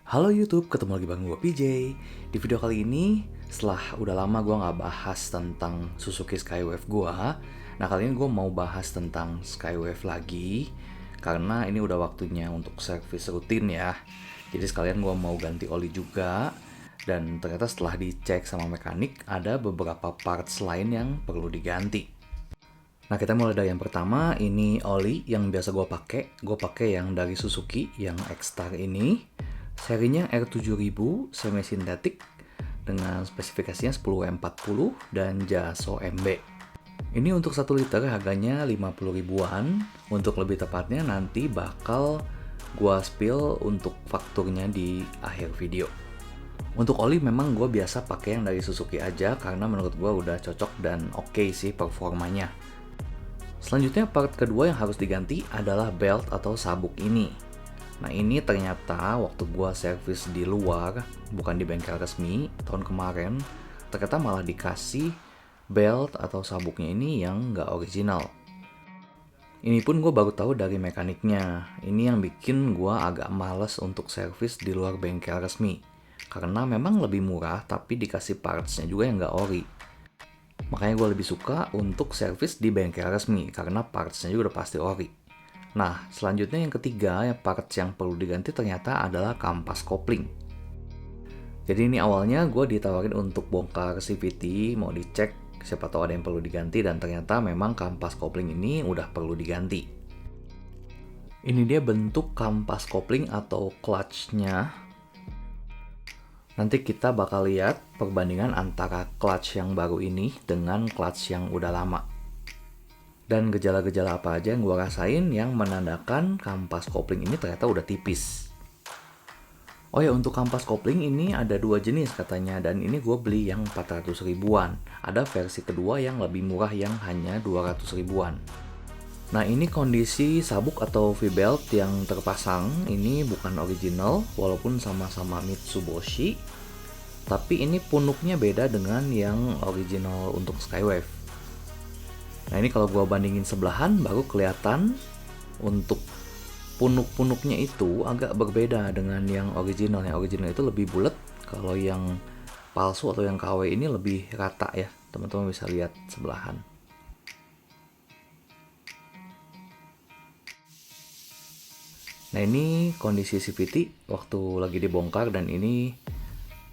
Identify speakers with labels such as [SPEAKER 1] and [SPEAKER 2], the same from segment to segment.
[SPEAKER 1] Halo YouTube, ketemu lagi bareng gue PJ. Di video kali ini, setelah udah lama gue nggak bahas tentang Suzuki Skywave gue, nah kali ini gue mau bahas tentang Skywave lagi, karena ini udah waktunya untuk servis rutin ya. Jadi sekalian gue mau ganti oli juga, dan ternyata setelah dicek sama mekanik, ada beberapa parts lain yang perlu diganti. Nah, kita mulai dari yang pertama. Ini oli yang biasa gue pakai. Gue pakai yang dari Suzuki, yang X-Star ini. Serinya R7000 semi sintetik dengan spesifikasinya 10W40 dan Jaso MB. Ini untuk 1 liter harganya 50 ribuan. Untuk lebih tepatnya nanti bakal gue spill untuk fakturnya di akhir video. Untuk oli memang gue biasa pakai yang dari Suzuki aja karena menurut gue udah cocok dan oke sih performanya. Selanjutnya part kedua yang harus diganti adalah belt atau sabuk ini. Nah ini ternyata waktu gua servis di luar, bukan di bengkel resmi, tahun kemarin, ternyata malah dikasih belt atau sabuknya ini yang nggak original. Ini pun gue baru tahu dari mekaniknya. Ini yang bikin gue agak males untuk servis di luar bengkel resmi. Karena memang lebih murah tapi dikasih partsnya juga yang nggak ori. Makanya gue lebih suka untuk servis di bengkel resmi karena partsnya juga udah pasti ori. Nah, selanjutnya yang ketiga, yang parts yang perlu diganti ternyata adalah kampas kopling. Jadi ini awalnya gue ditawarin untuk bongkar CVT, mau dicek siapa tahu ada yang perlu diganti, dan ternyata memang kampas kopling ini udah perlu diganti. Ini dia bentuk kampas kopling atau clutch-nya. Nanti kita bakal lihat perbandingan antara clutch yang baru ini dengan clutch yang udah lama. Dan gejala-gejala apa aja yang gue rasain yang menandakan kampas kopling ini ternyata udah tipis. Oh ya, untuk kampas kopling ini ada dua jenis katanya, dan ini gue beli yang 400 ribuan. Ada versi kedua yang lebih murah yang hanya 200 ribuan. Nah ini kondisi sabuk atau V-belt yang terpasang ini bukan original walaupun sama-sama Mitsubishi, tapi ini punuknya beda dengan yang original untuk Skywave. Nah ini kalau gua bandingin sebelahan baru kelihatan untuk punuk-punuknya itu agak berbeda dengan yang original. Yang original itu lebih bulat, kalau yang palsu atau yang KW ini lebih rata ya. Teman-teman bisa lihat sebelahan. Nah ini kondisi CVT waktu lagi dibongkar, dan ini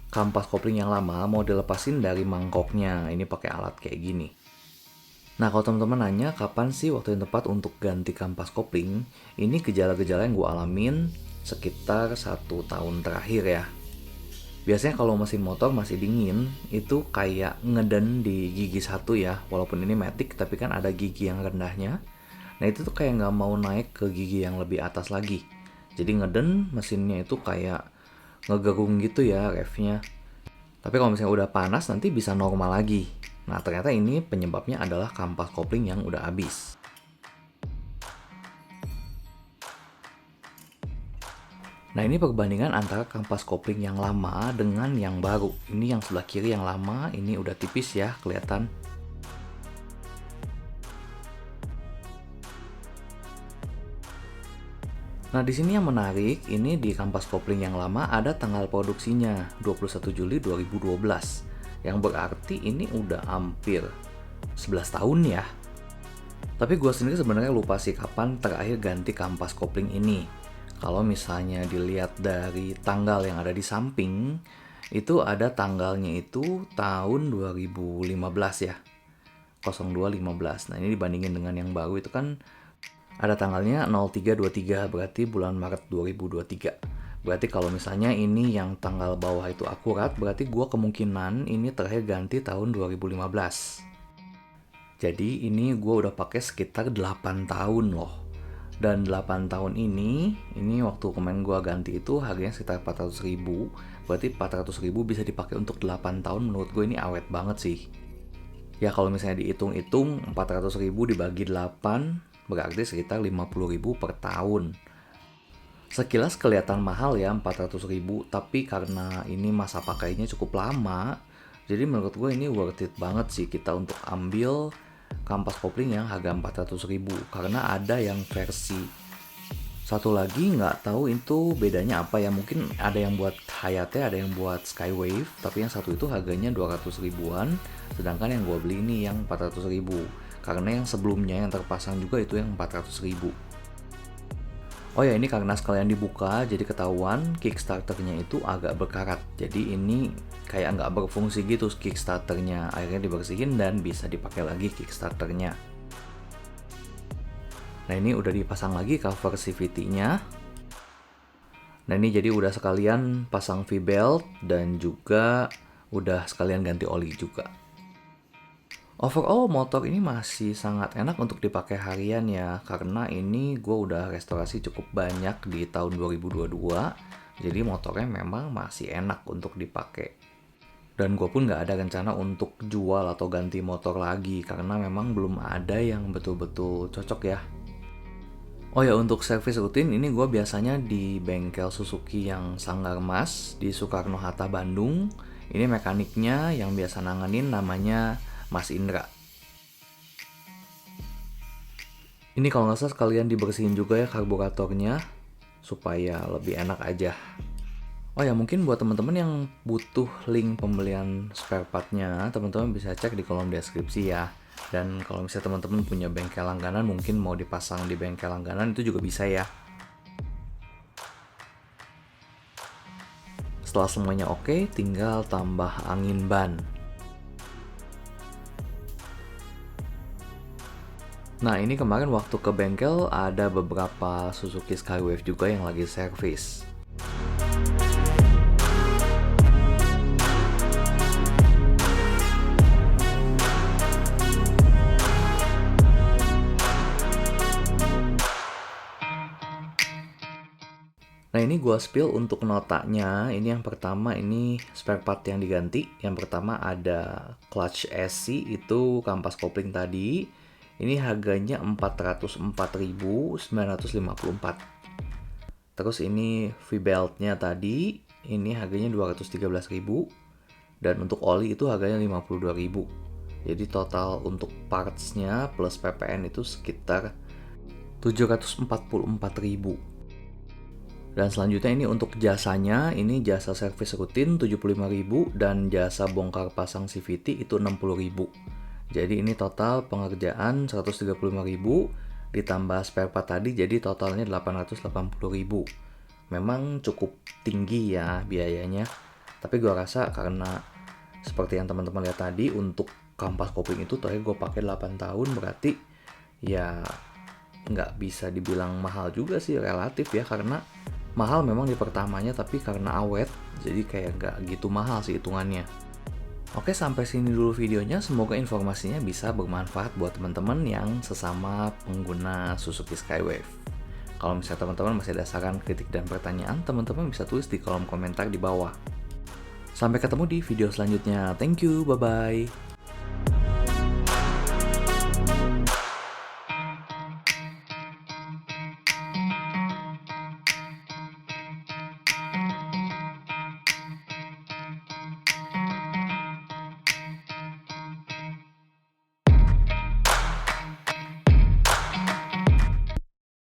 [SPEAKER 1] kampas kopling yang lama mau dilepasin dari mangkoknya. Ini pakai alat kayak gini. Nah kalau teman-teman nanya kapan sih waktu yang tepat untuk ganti kampas kopling, ini gejala-gejala yang gue alamin sekitar 1 tahun terakhir ya. Biasanya kalau mesin motor masih dingin, itu kayak ngeden di gigi 1 ya. Walaupun ini matic, tapi kan ada gigi yang rendahnya. Nah itu tuh kayak nggak mau naik ke gigi yang lebih atas lagi. Jadi ngeden, mesinnya itu kayak ngegerung gitu ya revnya. Tapi kalau misalnya udah panas nanti bisa normal lagi. Nah ternyata ini penyebabnya adalah kampas kopling yang udah habis. Nah ini perbandingan antara kampas kopling yang lama dengan yang baru. Ini yang sebelah kiri yang lama, ini udah tipis ya kelihatan. Nah, di sini yang menarik, ini di kampas kopling yang lama ada tanggal produksinya, 21 Juli 2012. Yang berarti ini udah hampir 11 tahun ya. Tapi gue sendiri sebenarnya lupa sih kapan terakhir ganti kampas kopling ini. Kalau misalnya dilihat dari tanggal yang ada di samping, itu ada tanggalnya itu tahun 2015 ya. 0215. Nah, ini dibandingin dengan yang baru itu kan ada tanggalnya 0323, berarti bulan Maret 2023. Berarti kalau misalnya ini yang tanggal bawah itu akurat, berarti gue kemungkinan ini terakhir ganti tahun 2015. Jadi ini gue udah pakai sekitar 8 tahun loh. Dan 8 tahun ini waktu kemarin gue ganti itu harganya sekitar 400 ribu. Berarti 400 ribu bisa dipakai untuk 8 tahun, menurut gue ini awet banget sih. Ya kalau misalnya dihitung-hitung 400 ribu dibagi 8, berarti sekitar 50 ribu per tahun. Sekilas kelihatan mahal ya 400 ribu, tapi karena ini masa pakainya cukup lama, jadi menurut gue ini worth it banget sih kita untuk ambil kampas kopling yang harga 400 ribu. Karena ada yang versi Satu lagi nggak tahu itu bedanya apa ya, mungkin ada yang buat Hayate, ada yang buat Skywave, tapi yang satu itu harganya 200 ribuan, sedangkan yang gue beli ini yang 400 ribu, karena yang sebelumnya yang terpasang juga itu yang 400 ribu. Oh ya, ini karena sekalian dibuka, jadi ketahuan Kickstarternya itu agak berkarat, jadi ini kayak nggak berfungsi gitu Kickstarternya, akhirnya dibersihin dan bisa dipakai lagi Kickstarternya. Nah ini udah dipasang lagi cover CVT-nya. Nah ini jadi udah sekalian pasang V-belt dan juga udah sekalian ganti oli juga. Overall motor ini masih sangat enak untuk dipakai harian ya, karena ini gue udah restorasi cukup banyak di tahun 2022. Jadi motornya memang masih enak untuk dipakai. Dan gue pun gak ada rencana untuk jual atau ganti motor lagi, karena memang belum ada yang betul-betul cocok ya. Oh ya, untuk servis rutin ini gue biasanya di bengkel Suzuki yang Sanggar Mas di Soekarno-Hatta, Bandung. Ini mekaniknya yang biasa nanganin namanya Mas Indra. Ini kalau nggak salah sekalian dibersihin juga ya karburatornya supaya lebih enak aja. Oh ya, mungkin buat teman-teman yang butuh link pembelian spare partnya, teman-teman bisa cek di kolom deskripsi ya. Dan kalau misalnya teman-teman punya bengkel langganan, mungkin mau dipasang di bengkel langganan itu juga bisa ya. Setelah semuanya oke, tinggal tambah angin ban. Nah ini kemarin waktu ke bengkel ada beberapa Suzuki Skywave juga yang lagi servis. Nah ini gua spill untuk notanya. Ini yang pertama, ini spare part yang diganti. Yang pertama ada clutch SC, itu kampas kopling tadi. Ini harganya 404.954. Terus ini V-beltnya tadi, ini harganya 213.000. Dan untuk oli itu harganya 52.000. Jadi total untuk partsnya plus PPN itu sekitar 744.000. Dan selanjutnya ini untuk jasanya, ini jasa servis rutin 75.000 dan jasa bongkar pasang CVT itu 60.000. Jadi ini total pengerjaan 135.000 ditambah spare part tadi, jadi totalnya 880.000. Memang cukup tinggi ya biayanya, tapi gua rasa karena seperti yang teman-teman lihat tadi, untuk kampas kopling itu tadi gue pakai 8 tahun, berarti ya nggak bisa dibilang mahal juga sih, relatif ya, karena mahal memang di pertamanya, tapi karena awet jadi kayak nggak gitu mahal sih hitungannya. Oke, sampai sini dulu videonya. Semoga informasinya bisa bermanfaat buat teman-teman yang sesama pengguna Suzuki Skywave. Kalau misalnya teman-teman masih ada saran, kritik, dan pertanyaan, teman-teman bisa tulis di kolom komentar di bawah. Sampai ketemu di video selanjutnya. Thank you, bye-bye.